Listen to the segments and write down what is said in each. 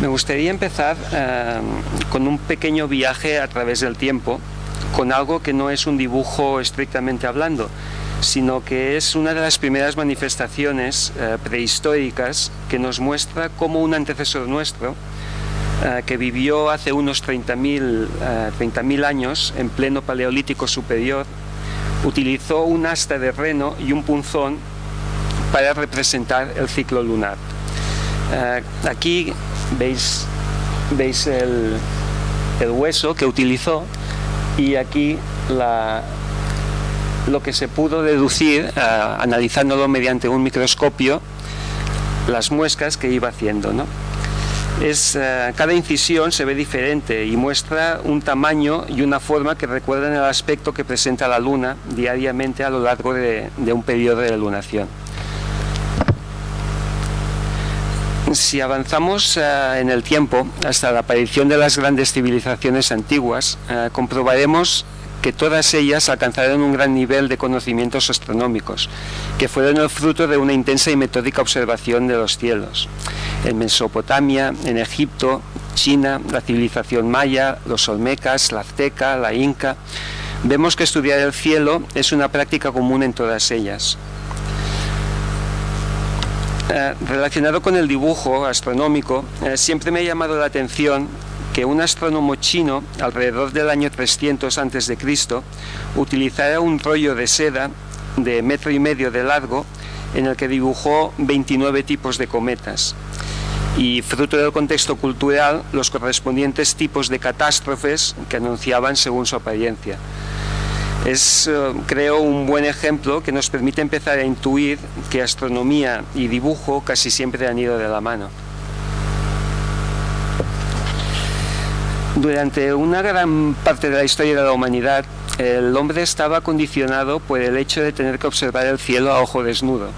Me gustaría empezar con un pequeño viaje a través del tiempo, con algo que no es un dibujo estrictamente hablando, sino que es una de las primeras manifestaciones prehistóricas que nos muestra cómo un antecesor nuestro, que vivió hace unos 30.000 años en pleno Paleolítico superior, utilizó un asta de reno y un punzón para representar el ciclo lunar. Aquí veis el hueso que utilizó, y aquí lo que se pudo deducir analizándolo mediante un microscopio, las muescas que iba haciendo, ¿no? Cada incisión se ve diferente y muestra un tamaño y una forma que recuerdan el aspecto que presenta la luna diariamente a lo largo de un periodo de lunación. Si avanzamos en el tiempo hasta la aparición de las grandes civilizaciones antiguas, comprobaremos que todas ellas alcanzaron un gran nivel de conocimientos astronómicos, que fueron el fruto de una intensa y metódica observación de los cielos. En Mesopotamia, en Egipto, China, la civilización maya, los olmecas, la azteca, la inca, vemos que estudiar el cielo es una práctica común en todas ellas. Relacionado con el dibujo astronómico, siempre me ha llamado la atención que un astrónomo chino, alrededor del año 300 a.C., utilizara un rollo de seda de 1,5 metros de largo en el que dibujó 29 tipos de cometas, y fruto del contexto cultural, los correspondientes tipos de catástrofes que anunciaban según su apariencia. Es, creo, un buen ejemplo que nos permite empezar a intuir que astronomía y dibujo casi siempre han ido de la mano. Durante una gran parte de la historia de la humanidad, el hombre estaba condicionado por el hecho de tener que observar el cielo a ojo desnudo.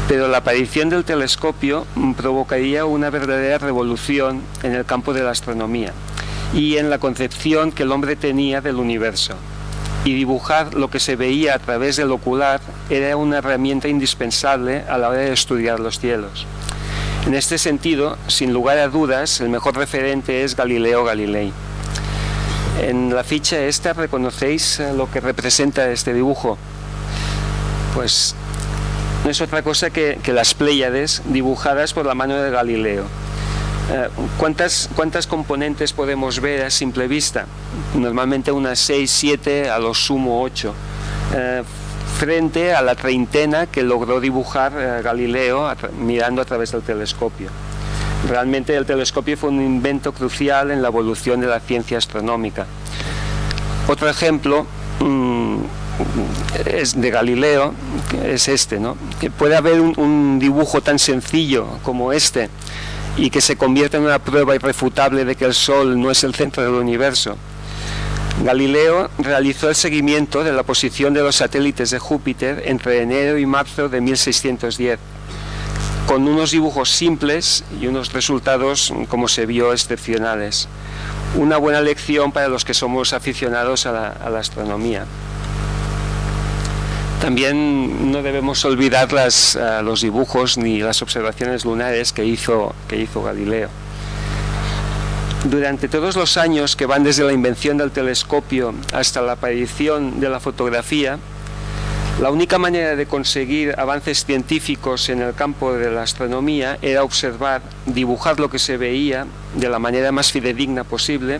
Pero la aparición del telescopio provocaría una verdadera revolución en el campo de la astronomía y en la concepción que el hombre tenía del universo. Y dibujar lo que se veía a través del ocular era una herramienta indispensable a la hora de estudiar los cielos. En este sentido, sin lugar a dudas, el mejor referente es Galileo Galilei. En la ficha esta, ¿reconocéis lo que representa este dibujo? Pues no es otra cosa que las Pléyades dibujadas por la mano de Galileo. ¿Cuántas componentes podemos ver a simple vista? Normalmente unas 6, 7, a lo sumo 8, frente a la treintena que logró dibujar Galileo mirando a través del telescopio. Realmente el telescopio fue un invento crucial en la evolución de la ciencia astronómica. Otro ejemplo es de Galileo, es este, ¿no? Que puede haber un dibujo tan sencillo como este y que se convierta en una prueba irrefutable de que el Sol no es el centro del universo. Galileo realizó el seguimiento de la posición de los satélites de Júpiter entre enero y marzo de 1610, con unos dibujos simples y unos resultados, como se vio, excepcionales. Una buena lección para los que somos aficionados a la astronomía. También no debemos olvidar los dibujos ni las observaciones lunares que hizo Galileo. Durante todos los años que van desde la invención del telescopio hasta la aparición de la fotografía, la única manera de conseguir avances científicos en el campo de la astronomía era observar, dibujar lo que se veía de la manera más fidedigna posible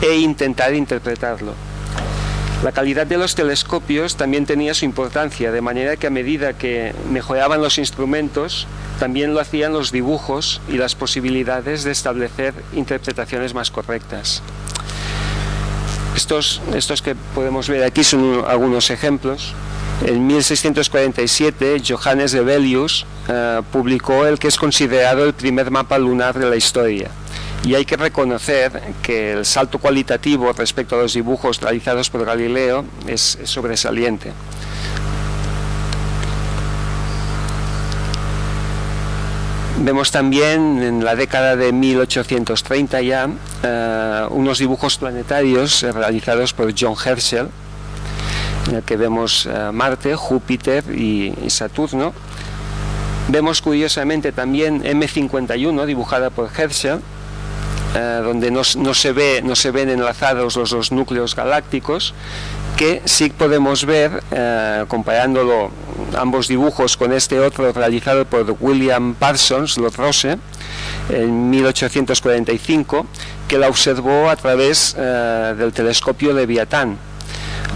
e intentar interpretarlo. La calidad de los telescopios también tenía su importancia, de manera que a medida que mejoraban los instrumentos, también lo hacían los dibujos y las posibilidades de establecer interpretaciones más correctas. Estos que podemos ver aquí son algunos ejemplos. En 1647, Johannes de Bellius publicó el que es considerado el primer mapa lunar de la historia. Y hay que reconocer que el salto cualitativo respecto a los dibujos realizados por Galileo es sobresaliente. Vemos también en la década de 1830 ya unos dibujos planetarios realizados por John Herschel, en el que vemos Marte, Júpiter y Saturno. Vemos curiosamente también M51 dibujada por Herschel, donde no se ven enlazados los dos núcleos galácticos, que sí podemos ver, comparándolo ambos dibujos con este otro realizado por William Parsons Lotrose en 1845, que la observó a través del telescopio Leviatán,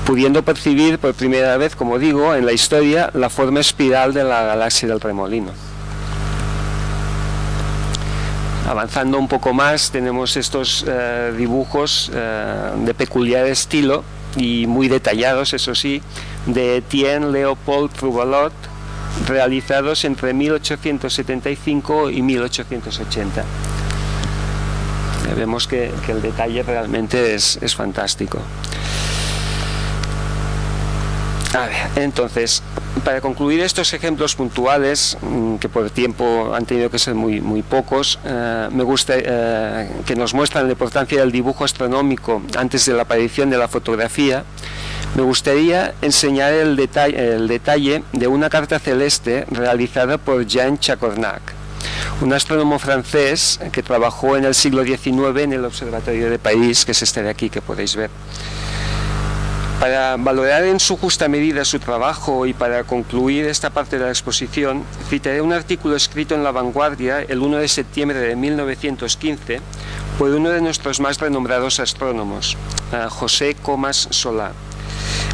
pudiendo percibir por primera vez, como digo, en la historia, la forma espiral de la galaxia del Remolino. Avanzando un poco más, tenemos estos dibujos de peculiar estilo y muy detallados, eso sí, de Etienne Leopold Trouvelot, realizados entre 1875 y 1880. Vemos que el detalle realmente es fantástico. A ver, entonces, para concluir estos ejemplos puntuales, que por tiempo han tenido que ser muy pocos, me gusta que nos muestran la importancia del dibujo astronómico antes de la aparición de la fotografía. Me gustaría enseñar el detalle de una carta celeste realizada por Jean Chacornac, un astrónomo francés que trabajó en el siglo XIX en el Observatorio de París, que es este de aquí que podéis ver. Para valorar en su justa medida su trabajo y para concluir esta parte de la exposición, citaré un artículo escrito en La Vanguardia el 1 de septiembre de 1915 por uno de nuestros más renombrados astrónomos, José Comas Solá.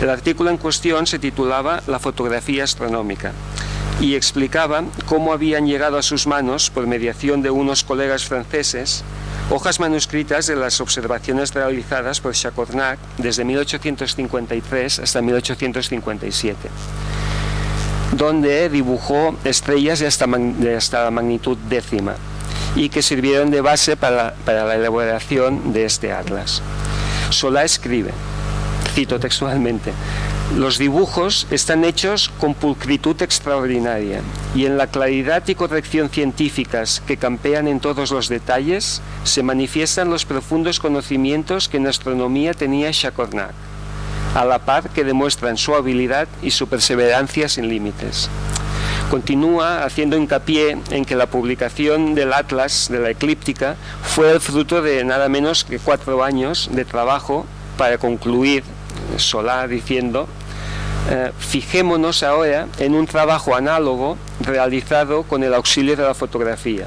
El artículo en cuestión se titulaba La fotografía astronómica y explicaba cómo habían llegado a sus manos, por mediación de unos colegas franceses, hojas manuscritas de las observaciones realizadas por Chacornac desde 1853 hasta 1857, donde dibujó estrellas de hasta la magnitud décima y que sirvieron de base para la elaboración de este atlas. Solá escribe, cito textualmente: los dibujos están hechos con pulcritud extraordinaria y en la claridad y corrección científicas que campean en todos los detalles se manifiestan los profundos conocimientos que en astronomía tenía Chacornac, a la par que demuestran su habilidad y su perseverancia sin límites. Continúa haciendo hincapié en que la publicación del Atlas de la eclíptica fue el fruto de nada menos que 4 años de trabajo para concluir, Solá diciendo: fijémonos ahora en un trabajo análogo realizado con el auxilio de la fotografía.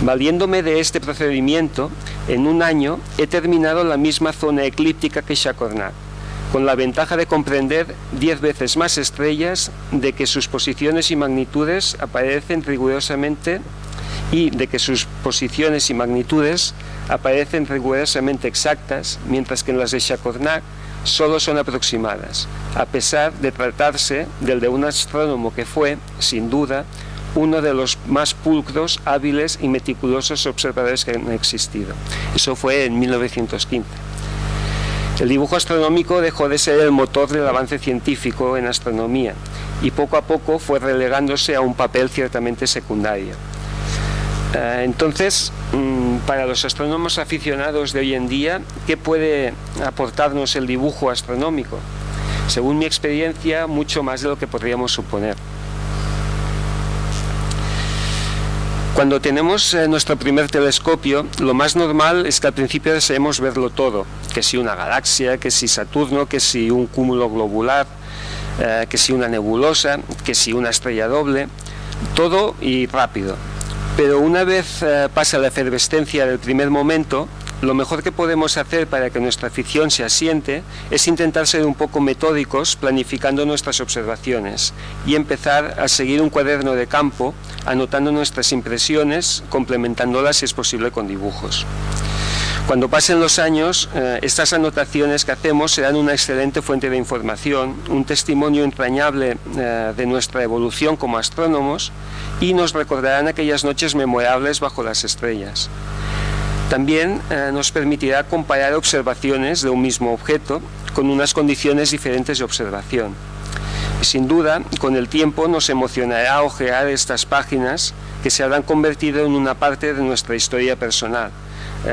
Valiéndome de este procedimiento, en un año he terminado la misma zona eclíptica que Chacornac, con la ventaja de comprender 10 veces más estrellas, de que sus posiciones y magnitudes aparecen rigurosamente exactas, mientras que en las de Chacornac solo son aproximadas, a pesar de tratarse del de un astrónomo que fue, sin duda, uno de los más pulcros, hábiles y meticulosos observadores que han existido. Eso fue en 1915. El dibujo astronómico dejó de ser el motor del avance científico en astronomía y poco a poco fue relegándose a un papel ciertamente secundario. Entonces, para los astrónomos aficionados de hoy en día, ¿qué puede aportarnos el dibujo astronómico? Según mi experiencia, mucho más de lo que podríamos suponer. Cuando tenemos nuestro primer telescopio, lo más normal es que al principio deseemos verlo todo, que si una galaxia, que si Saturno, que si un cúmulo globular, que si una nebulosa, que si una estrella doble, todo y rápido. Pero una vez pasa la efervescencia del primer momento, lo mejor que podemos hacer para que nuestra afición se asiente es intentar ser un poco metódicos planificando nuestras observaciones y empezar a seguir un cuaderno de campo anotando nuestras impresiones, complementándolas si es posible con dibujos. Cuando pasen los años, estas anotaciones que hacemos serán una excelente fuente de información, un testimonio entrañable de nuestra evolución como astrónomos y nos recordarán aquellas noches memorables bajo las estrellas. También nos permitirá comparar observaciones de un mismo objeto con unas condiciones diferentes de observación. Sin duda, con el tiempo nos emocionará hojear estas páginas que se habrán convertido en una parte de nuestra historia personal.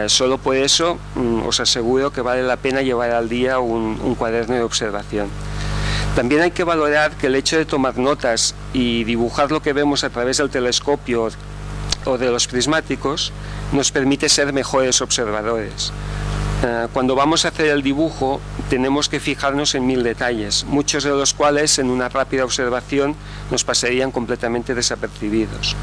Solo por eso os aseguro que vale la pena llevar al día un cuaderno de observación. También hay que valorar que el hecho de tomar notas y dibujar lo que vemos a través del telescopio o de los prismáticos nos permite ser mejores observadores. Cuando vamos a hacer el dibujo tenemos que fijarnos en 1000 detalles, muchos de los cuales en una rápida observación nos pasarían completamente desapercibidos.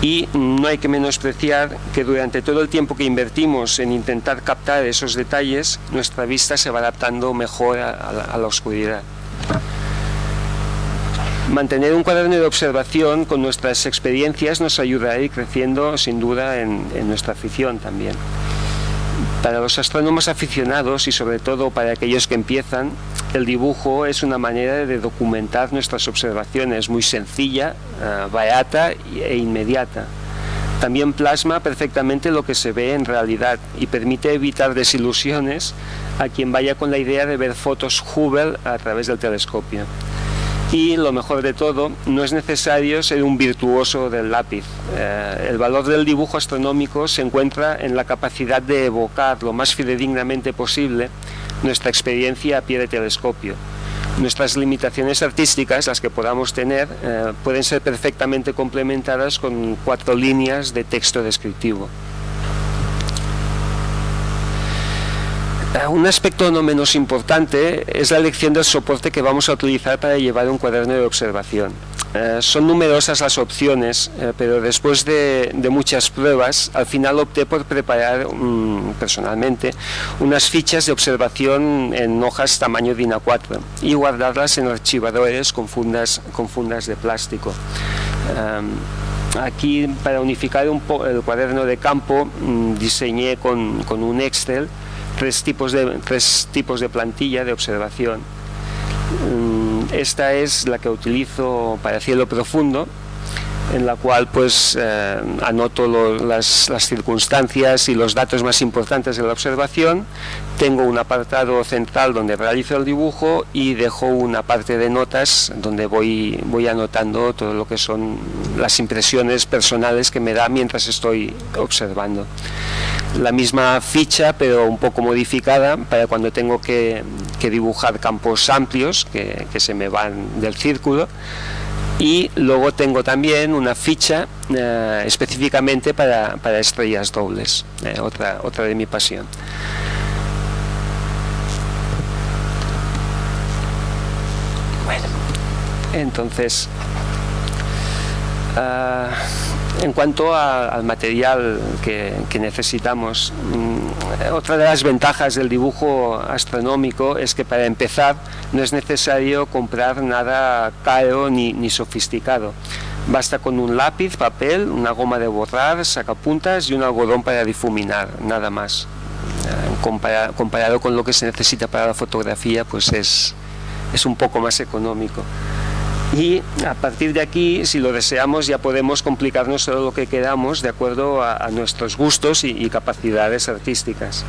Y no hay que menospreciar que durante todo el tiempo que invertimos en intentar captar esos detalles, nuestra vista se va adaptando mejor a la oscuridad. Mantener un cuaderno de observación con nuestras experiencias nos ayuda a ir creciendo sin duda en nuestra afición también. Para los astrónomos aficionados y sobre todo para aquellos que empiezan, el dibujo es una manera de documentar nuestras observaciones muy sencilla, barata e inmediata. También plasma perfectamente lo que se ve en realidad y permite evitar desilusiones a quien vaya con la idea de ver fotos Hubble a través del telescopio. Y lo mejor de todo, no es necesario ser un virtuoso del lápiz. El valor del dibujo astronómico se encuentra en la capacidad de evocar lo más fidedignamente posible nuestra experiencia a pie de telescopio. Nuestras limitaciones artísticas, las que podamos tener, pueden ser perfectamente complementadas con 4 líneas de texto descriptivo. Un aspecto no menos importante es la elección del soporte que vamos a utilizar para llevar un cuaderno de observación. Son numerosas las opciones, pero después de muchas pruebas, al final opté por preparar personalmente unas fichas de observación en hojas tamaño DIN A4 y guardarlas en archivadores con fundas de plástico. Aquí, para unificar el cuaderno de campo, diseñé con un Excel tres tipos de plantilla de observación. Esta es la que utilizo para cielo profundo, en la cual pues anoto las circunstancias y los datos más importantes de la observación. Tengo un apartado central donde realizo el dibujo y dejo una parte de notas donde voy anotando todo lo que son las impresiones personales que me da mientras estoy observando. La misma ficha, pero un poco modificada para cuando tengo que dibujar campos amplios que se me van del círculo. Y luego tengo también una ficha específicamente para estrellas dobles, otra de mi pasión. Bueno, entonces, en cuanto al material que necesitamos, otra de las ventajas del dibujo astronómico es que para empezar no es necesario comprar nada caro ni sofisticado. Basta con un lápiz, papel, una goma de borrar, sacapuntas y un algodón para difuminar, nada más. Comparado con lo que se necesita para la fotografía, pues es un poco más económico. Y a partir de aquí, si lo deseamos, ya podemos complicarnos todo lo que queramos de acuerdo a nuestros gustos y capacidades artísticas.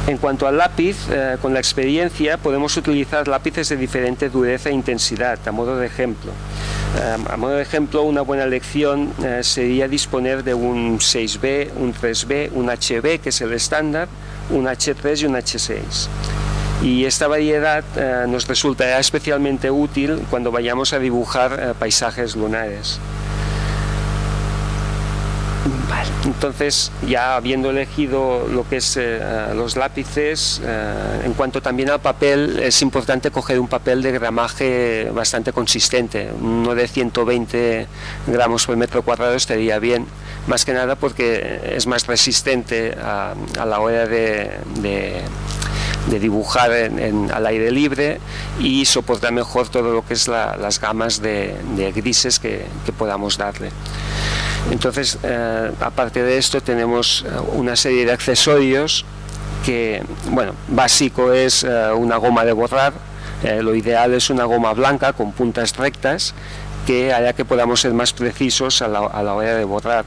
En cuanto al lápiz, con la experiencia podemos utilizar lápices de diferente dureza e intensidad, a modo de ejemplo. Una buena elección sería disponer de un 6B, un 3B, un HB, que es el estándar, un H3 y un H6. Y esta variedad nos resultará especialmente útil cuando vayamos a dibujar paisajes lunares. Vale. Entonces, ya habiendo elegido lo que es los lápices, en cuanto también al papel, es importante coger un papel de gramaje bastante consistente. Uno de 120 gramos por metro cuadrado estaría bien, más que nada porque es más resistente a la hora de dibujar al aire libre y soporta mejor todo lo que es las gamas de grises que podamos darle. Entonces, aparte de esto, tenemos una serie de accesorios que, bueno, básico es una goma de borrar. Lo ideal es una goma blanca con puntas rectas que hará que podamos ser más precisos a la hora de borrar.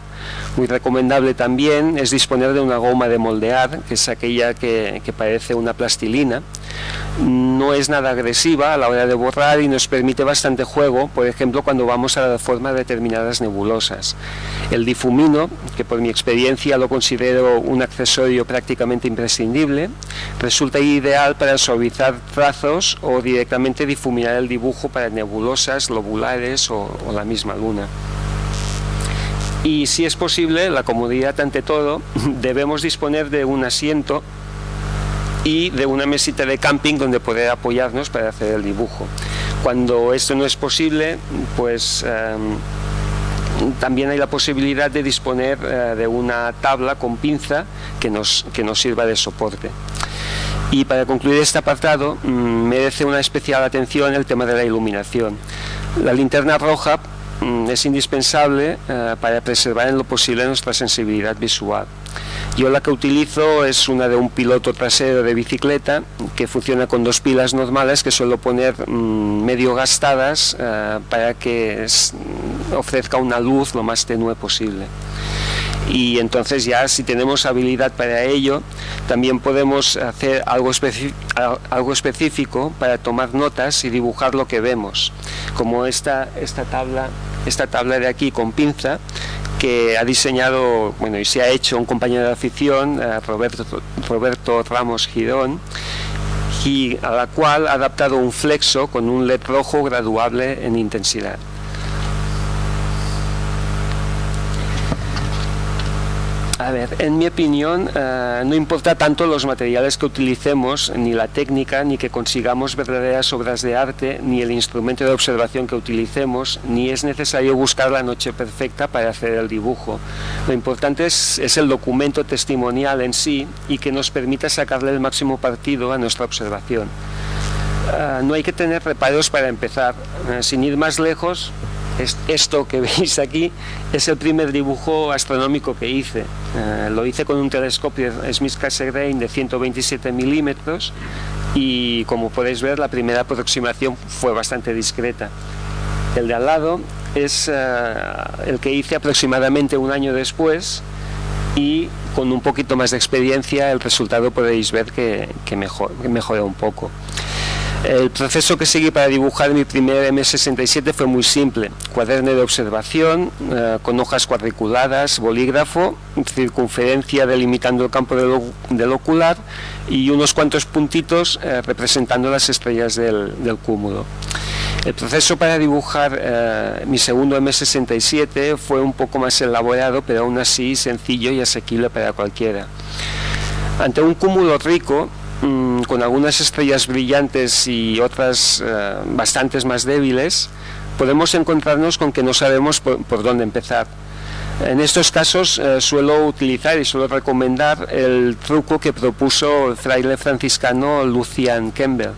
Muy recomendable también es disponer de una goma de moldear, que es aquella que parece una plastilina. No es nada agresiva a la hora de borrar y nos permite bastante juego, por ejemplo, cuando vamos a dar forma a determinadas nebulosas. El difumino, que por mi experiencia lo considero un accesorio prácticamente imprescindible, resulta ideal para suavizar trazos o directamente difuminar el dibujo para nebulosas, lobulares o la misma luna. Y si es posible, la comodidad ante todo, debemos disponer de un asiento y de una mesita de camping donde poder apoyarnos para hacer el dibujo. Cuando esto no es posible, pues también hay la posibilidad de disponer de una tabla con pinza que nos sirva de soporte. Y para concluir este apartado, merece una especial atención el tema de la iluminación. La linterna roja es indispensable para preservar en lo posible nuestra sensibilidad visual. Yo la que utilizo es una de un piloto trasero de bicicleta que funciona con 2 pilas normales que suelo poner medio gastadas para que ofrezca una luz lo más tenue posible. Y entonces ya si tenemos habilidad para ello, también podemos hacer algo específico para tomar notas y dibujar lo que vemos, como esta tabla de aquí con pinza, que ha diseñado, y se ha hecho un compañero de afición, Roberto Ramos Girón, y a la cual ha adaptado un flexo con un LED rojo graduable en intensidad. A ver, en mi opinión, no importa tanto los materiales que utilicemos, ni la técnica, ni que consigamos verdaderas obras de arte, ni el instrumento de observación que utilicemos, ni es necesario buscar la noche perfecta para hacer el dibujo. Lo importante es el documento testimonial en sí y que nos permita sacarle el máximo partido a nuestra observación. No hay que tener reparos para empezar. Sin ir más lejos, esto que veis aquí es el primer dibujo astronómico que hice. Lo hice con un telescopio Smith Cassegrain de 127 milímetros y, como podéis ver, la primera aproximación fue bastante discreta. El de al lado es el que hice aproximadamente un año después, y con un poquito más de experiencia el resultado podéis ver que mejora un poco. El proceso que seguí para dibujar mi primer M67 fue muy simple: cuaderno de observación con hojas cuadriculadas, bolígrafo, circunferencia delimitando el campo del ocular y unos cuantos puntitos representando las estrellas del cúmulo. El proceso para dibujar mi segundo M67 fue un poco más elaborado, pero aún así sencillo y asequible para cualquiera. Ante un cúmulo rico, con algunas estrellas brillantes y otras bastantes más débiles, podemos encontrarnos con que no sabemos por dónde empezar. En estos casos suelo utilizar y suelo recomendar el truco que propuso el fraile franciscano Lucian Campbell.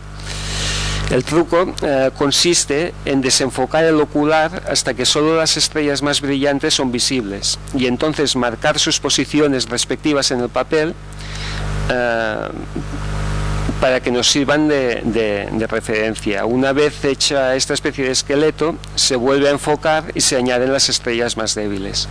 El truco consiste en desenfocar el ocular hasta que solo las estrellas más brillantes son visibles, y entonces marcar sus posiciones respectivas en el papel para que nos sirvan de referencia. Una vez hecha esta especie de esqueleto, se vuelve a enfocar y se añaden las estrellas más débiles.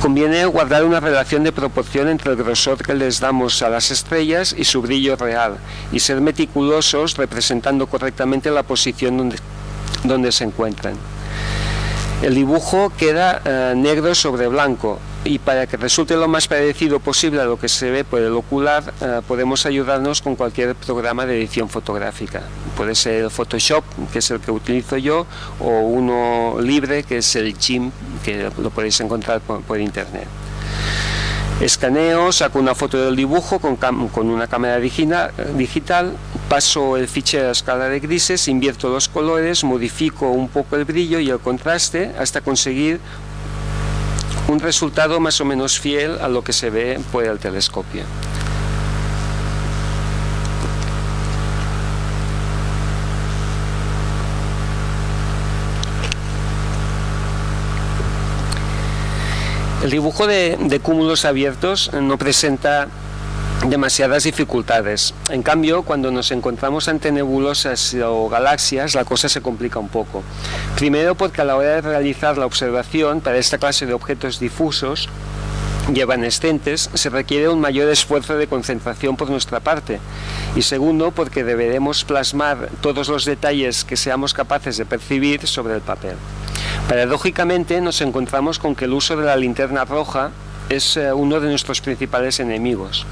Conviene guardar una relación de proporción entre el grosor que les damos a las estrellas y su brillo real, y ser meticulosos representando correctamente la posición donde se encuentran. El dibujo queda negro sobre blanco, y para que resulte lo más parecido posible a lo que se ve por el ocular, podemos ayudarnos con cualquier programa de edición fotográfica. Puede ser el Photoshop, que es el que utilizo yo, o uno libre, que es el GIMP, que lo podéis encontrar por internet. Escaneo, saco una foto del dibujo con una cámara digital, paso el fichero a escala de grises, invierto los colores, modifico un poco el brillo y el contraste hasta conseguir un resultado más o menos fiel a lo que se ve por el telescopio. El dibujo de cúmulos abiertos no presenta demasiadas dificultades. En cambio, cuando nos encontramos ante nebulosas o galaxias, la cosa se complica un poco. Primero, porque a la hora de realizar la observación para esta clase de objetos difusos y evanescentes se requiere un mayor esfuerzo de concentración por nuestra parte. Y segundo, porque deberemos plasmar todos los detalles que seamos capaces de percibir sobre el papel. Paradójicamente, nos encontramos con que el uso de la linterna roja es uno de nuestros principales enemigos.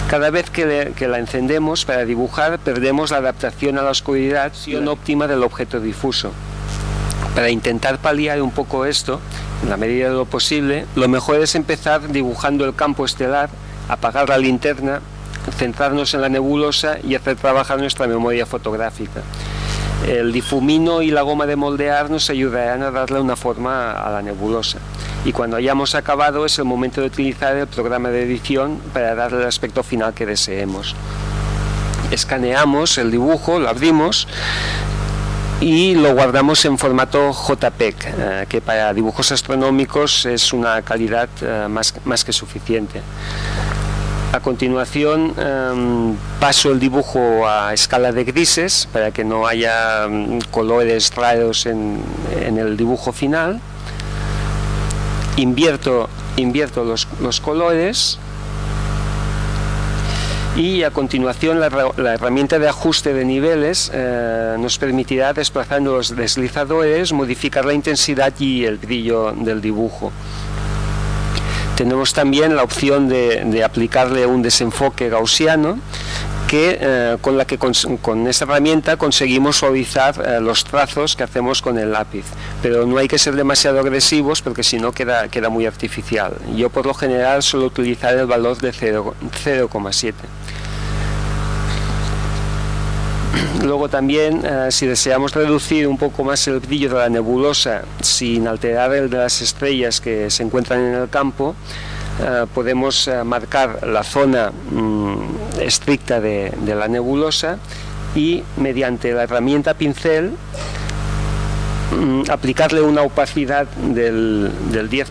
Cada vez que la encendemos para dibujar, perdemos la adaptación a la oscuridad óptima del objeto difuso. Para intentar paliar un poco esto, en la medida de lo posible, lo mejor es empezar dibujando el campo estelar, apagar la linterna, centrarnos en la nebulosa y hacer trabajar nuestra memoria fotográfica. El difumino y la goma de moldear nos ayudarán a darle una forma a la nebulosa. Y cuando hayamos acabado es el momento de utilizar el programa de edición para darle el aspecto final que deseemos. Escaneamos el dibujo, lo abrimos y lo guardamos en formato JPEG, que para dibujos astronómicos es una calidad más que suficiente. A continuación paso el dibujo a escala de grises para que no haya colores raros en el dibujo final. Invierto los colores y a continuación la herramienta de ajuste de niveles nos permitirá, desplazando los deslizadores, modificar la intensidad y el brillo del dibujo. Tenemos también la opción de aplicarle un desenfoque gaussiano con esta herramienta conseguimos suavizar los trazos que hacemos con el lápiz, pero no hay que ser demasiado agresivos porque si no queda muy artificial. Yo por lo general suelo utilizar el valor de 0,7. Luego también, si deseamos reducir un poco más el brillo de la nebulosa sin alterar el de las estrellas que se encuentran en el campo, podemos marcar la zona estricta de la nebulosa y mediante la herramienta pincel aplicarle una opacidad del 10%.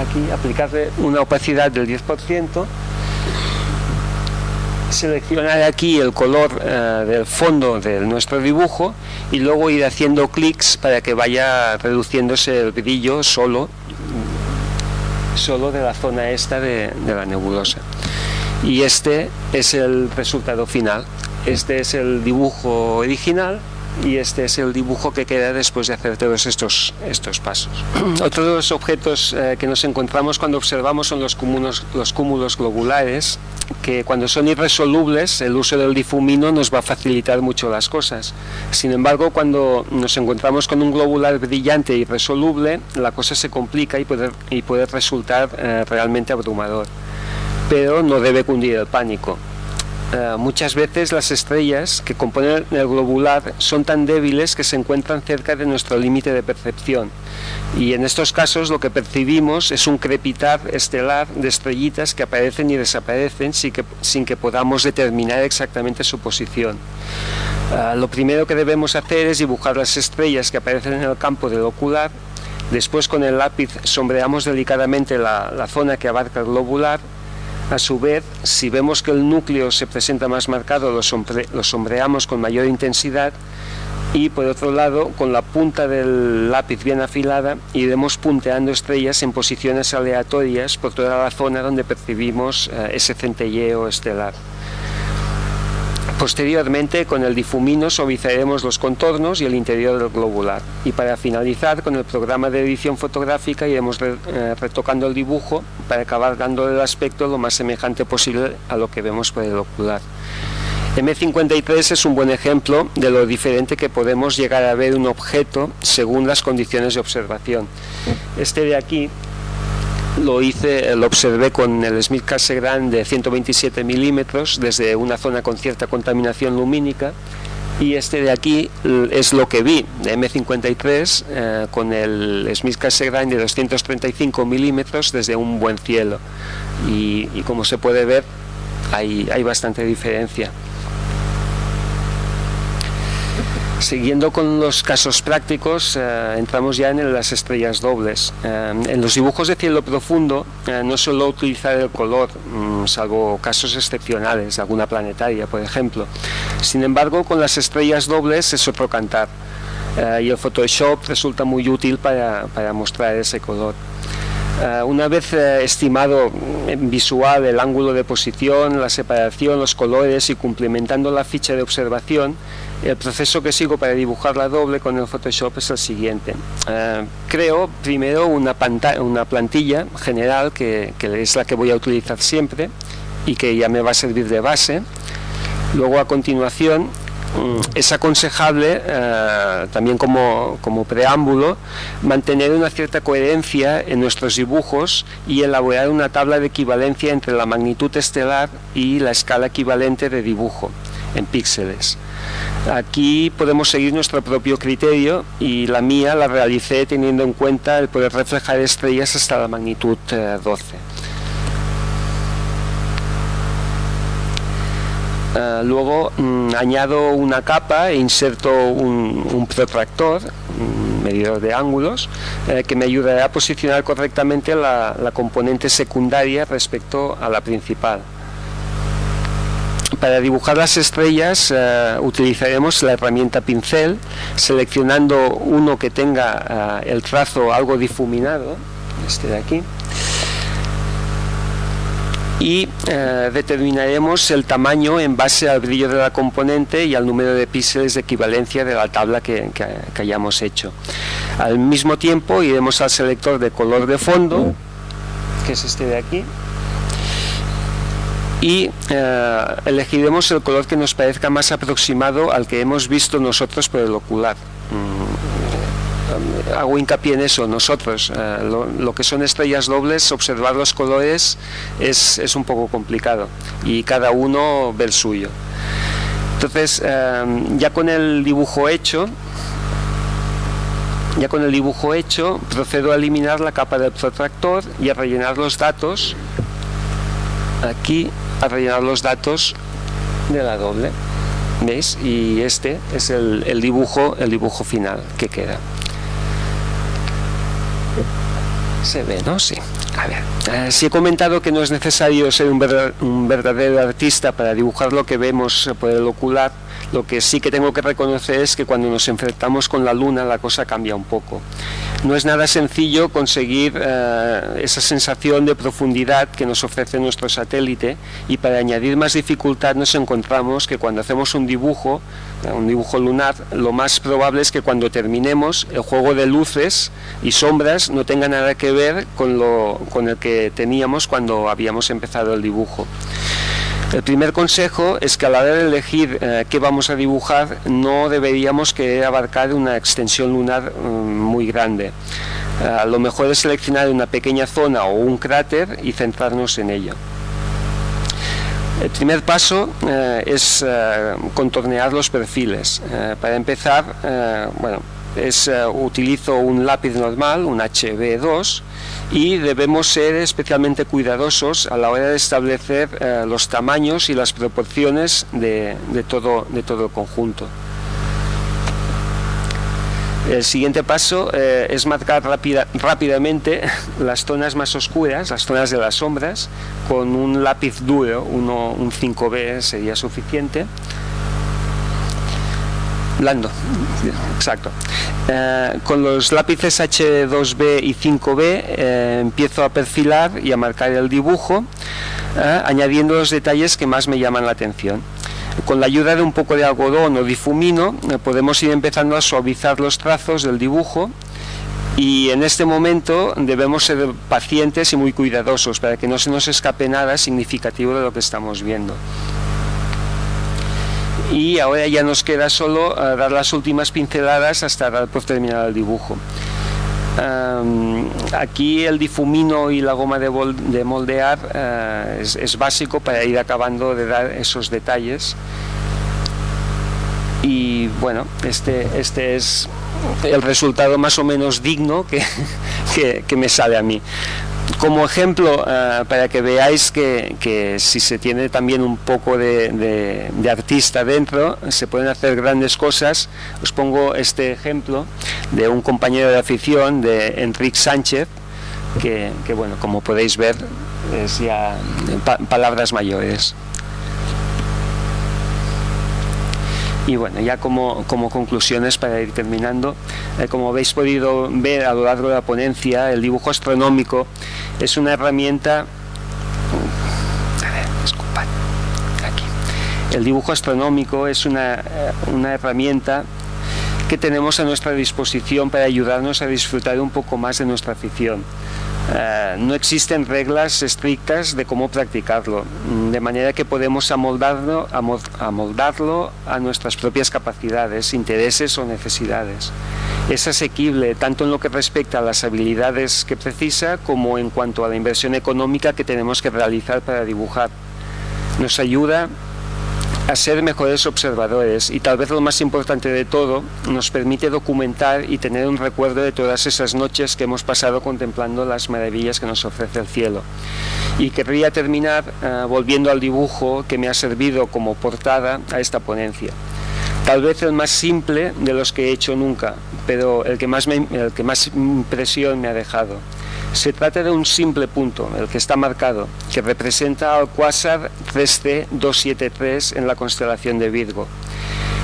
Aquí aplicarle una opacidad del 10%, seleccionar aquí el color del fondo de nuestro dibujo y luego ir haciendo clics para que vaya reduciéndose el brillo solo de la zona esta de la nebulosa. Y este es el resultado final. Este es el dibujo original y este es el dibujo que queda después de hacer todos estos pasos. Otro de los objetos que nos encontramos cuando observamos son los cúmulos globulares, que cuando son irresolubles el uso del difumino nos va a facilitar mucho las cosas. Sin embargo, cuando nos encontramos con un globular brillante e irresoluble, la cosa se complica y puede resultar realmente abrumador. Pero no debe cundir el pánico. Muchas veces las estrellas que componen el globular son tan débiles que se encuentran cerca de nuestro límite de percepción, y en estos casos lo que percibimos es un crepitar estelar de estrellitas que aparecen y desaparecen sin que podamos determinar exactamente su posición. Lo primero que debemos hacer es dibujar las estrellas que aparecen en el campo del ocular. Después, con el lápiz sombreamos delicadamente la zona que abarca el globular. A su vez, si vemos que el núcleo se presenta más marcado, lo sombreamos con mayor intensidad y, por otro lado, con la punta del lápiz bien afilada, iremos punteando estrellas en posiciones aleatorias por toda la zona donde percibimos ese centelleo estelar. Posteriormente, con el difumino suavizaremos los contornos y el interior del globular. Y para finalizar, con el programa de edición fotográfica iremos retocando el dibujo para acabar dándole el aspecto lo más semejante posible a lo que vemos por el ocular. M53 es un buen ejemplo de lo diferente que podemos llegar a ver un objeto según las condiciones de observación. Este de aquí lo observé con el Smith Cassegrain de 127 milímetros desde una zona con cierta contaminación lumínica, y este de aquí es lo que vi de M53 con el Smith Cassegrain de 235 milímetros desde un buen cielo, y como se puede ver hay bastante diferencia. Siguiendo con los casos prácticos, entramos ya en las estrellas dobles. En los dibujos de cielo profundo no suelo utilizar el color, salvo casos excepcionales, alguna planetaria, por ejemplo. Sin embargo, con las estrellas dobles es otro cantar, y el Photoshop resulta muy útil para mostrar ese color. Una vez estimado en visual el ángulo de posición, la separación, los colores y complementando la ficha de observación, el proceso que sigo para dibujar la doble con el Photoshop es el siguiente. Creo primero una plantilla general que es la que voy a utilizar siempre y que ya me va a servir de base. Luego, a continuación, es aconsejable, también como preámbulo, mantener una cierta coherencia en nuestros dibujos y elaborar una tabla de equivalencia entre la magnitud estelar y la escala equivalente de dibujo en píxeles. Aquí podemos seguir nuestro propio criterio, y la mía la realicé teniendo en cuenta el poder reflejar estrellas hasta la magnitud 12. Luego añado una capa e inserto un protractor, un medidor de ángulos, que me ayudará a posicionar correctamente la componente secundaria respecto a la principal. Para dibujar las estrellas utilizaremos la herramienta pincel, seleccionando uno que tenga el trazo algo difuminado, este de aquí, y determinaremos el tamaño en base al brillo de la componente y al número de píxeles de equivalencia de la tabla que hayamos hecho. Al mismo tiempo iremos al selector de color de fondo, que es este de aquí, y elegiremos el color que nos parezca más aproximado al que hemos visto nosotros por el ocular. Hago hincapié en eso, nosotros, lo que son estrellas dobles, observar los colores es un poco complicado, y cada uno ve el suyo. Entonces, ya con el dibujo hecho, procedo a eliminar la capa del protractor y a rellenar los datos, aquí, a rellenar los datos de la doble. ¿Veis? Y este es el dibujo final que queda. Se ve, ¿no? Sí. A ver, si he comentado que no es necesario ser un verdadero artista para dibujar lo que vemos por el ocular, lo que sí que tengo que reconocer es que cuando nos enfrentamos con la Luna la cosa cambia un poco. No es nada sencillo conseguir esa sensación de profundidad que nos ofrece nuestro satélite, y para añadir más dificultad nos encontramos que cuando hacemos un dibujo lunar, lo más probable es que cuando terminemos el juego de luces y sombras no tenga nada que ver con el que teníamos cuando habíamos empezado el dibujo. El primer consejo es que a la hora de elegir qué vamos a dibujar no deberíamos querer abarcar una extensión lunar muy grande. Lo mejor es seleccionar una pequeña zona o un cráter y centrarnos en ello. El primer paso es contornear los perfiles. Para empezar, utilizo un lápiz normal, un HB2, y debemos ser especialmente cuidadosos a la hora de establecer los tamaños y las proporciones de todo el conjunto. El siguiente paso es marcar rápidamente las zonas más oscuras, las zonas de las sombras, con un lápiz duro, un 5B sería suficiente. Blando, exacto. Con los lápices H2B y 5B empiezo a perfilar y a marcar el dibujo, añadiendo los detalles que más me llaman la atención. Con la ayuda de un poco de algodón o difumino podemos ir empezando a suavizar los trazos del dibujo, y en este momento debemos ser pacientes y muy cuidadosos para que no se nos escape nada significativo de lo que estamos viendo. Y ahora ya nos queda solo dar las últimas pinceladas hasta dar por terminado el dibujo. Aquí el difumino y la goma de moldear es básico para ir acabando de dar esos detalles. Y bueno, este es el resultado más o menos digno que me sale a mí. Como ejemplo, para que veáis que si se tiene también un poco de artista dentro, se pueden hacer grandes cosas. Os pongo este ejemplo de un compañero de afición, de Enric Sánchez, que bueno, como podéis ver, es ya palabras mayores. Y bueno, ya como conclusiones para ir terminando, como habéis podido ver a lo largo de la ponencia, el dibujo astronómico es una herramienta. Disculpad, aquí. El dibujo astronómico es una herramienta que tenemos a nuestra disposición para ayudarnos a disfrutar un poco más de nuestra afición. No existen reglas estrictas de cómo practicarlo, de manera que podemos amoldarlo a nuestras propias capacidades, intereses o necesidades. Es asequible tanto en lo que respecta a las habilidades que precisa como en cuanto a la inversión económica que tenemos que realizar para dibujar. Nos ayuda a ser mejores observadores y, tal vez lo más importante de todo, nos permite documentar y tener un recuerdo de todas esas noches que hemos pasado contemplando las maravillas que nos ofrece el cielo. Y querría terminar volviendo al dibujo que me ha servido como portada a esta ponencia. Tal vez el más simple de los que he hecho nunca, pero el que más impresión me ha dejado. Se trata de un simple punto, el que está marcado, que representa al cuásar 3C273 en la constelación de Virgo.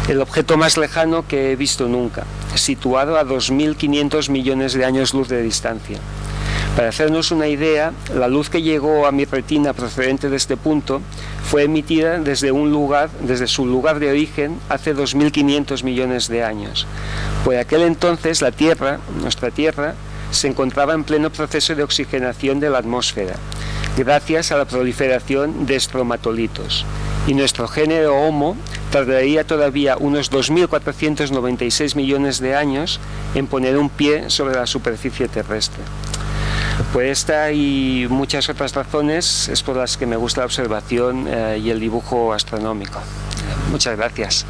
El objeto más lejano que he visto nunca, situado a 2.500 millones de años luz de distancia. Para hacernos una idea, la luz que llegó a mi retina procedente de este punto fue emitida desde su lugar de origen hace 2.500 millones de años. Por aquel entonces la Tierra, nuestra Tierra, se encontraba en pleno proceso de oxigenación de la atmósfera, gracias a la proliferación de estromatolitos. Y nuestro género Homo tardaría todavía unos 2.496 millones de años en poner un pie sobre la superficie terrestre. Por esta y muchas otras razones es por las que me gusta la observación y el dibujo astronómico. Muchas gracias.